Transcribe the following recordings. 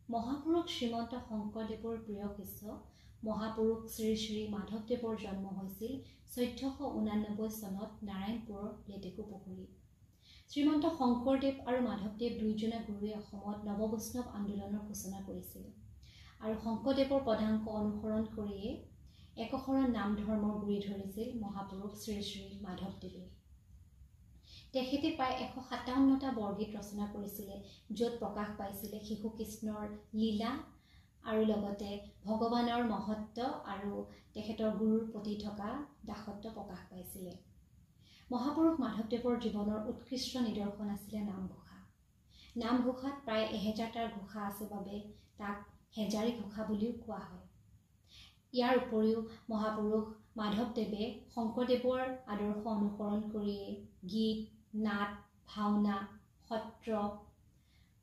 মহাপুৰুষ শ্ৰীমন্ত শংকৰদেৱৰ প্ৰিয় শিষ্য মহাপুৰুষ শ্ৰী শ্ৰী মাধৱদেৱৰ জন্ম হৈছিল 1489 চনত নাৰায়ণপুৰৰ লেটেকু পুখুৰীত। শ্ৰীমন্ত শংকৰদেৱ আৰু মাধৱদেৱ দুয়োজনা গুৰুৱে অসমত নৱবৈষ্ণৱ আন্দোলনৰ সূচনা কৰিছিল আৰু শংকৰদেৱৰ পদাংক অনুসৰণ কৰিয়ে একশৰণ নাম ধৰ্মৰ গুৰি ধৰিছিল মহাপুৰুষ শ্ৰী শ্ৰী মাধৱদেৱে। তেখেতে প্ৰায় 157টা বৰগীত ৰচনা কৰিছিলে, য'ত প্ৰকাশ পাইছিলে শিশু কৃষ্ণৰ লীলা আৰু লগতে ভগৱানৰ মহত্ব আৰু তেখেতৰ গুৰুৰ প্ৰতি থকা দাসত্ব প্ৰকাশ পাইছিলে। মহাপুৰুষ মাধৱদেৱৰ জীৱনৰ উৎকৃষ্ট নিদৰ্শন আছিলে নামঘোষা। নামঘোষাত প্ৰায় 1000টাৰ ঘোষা আছে বাবে তাক হেজাৰী ঘোষা বুলিও কোৱা হয়। ইয়াৰ উপৰিও মহাপুৰুষ মাধৱদেৱে শংকৰদেৱৰ আদৰ্শ অনুসৰণ কৰিয়ে গীত, নাট, ভাওনা, সত্ৰ,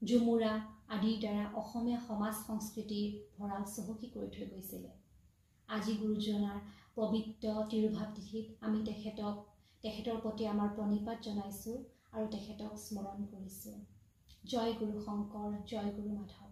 ঝুমুৰা আদিৰ দ্বাৰা অসমীয়া সমাজ সংস্কৃতিৰ ভঁৰাল চহকী কৰি থৈ গৈছিলে। আজি গুৰুজনাৰ পবিত্ৰ তিৰুভাৱ তিথিত আমি তেখেতৰ প্ৰতি আমাৰ প্ৰণিপাত জনাইছোঁ আৰু তেখেতক স্মৰণ কৰিছোঁ। জয় গুৰু শংকৰ, জয় গুৰু মাধৱ।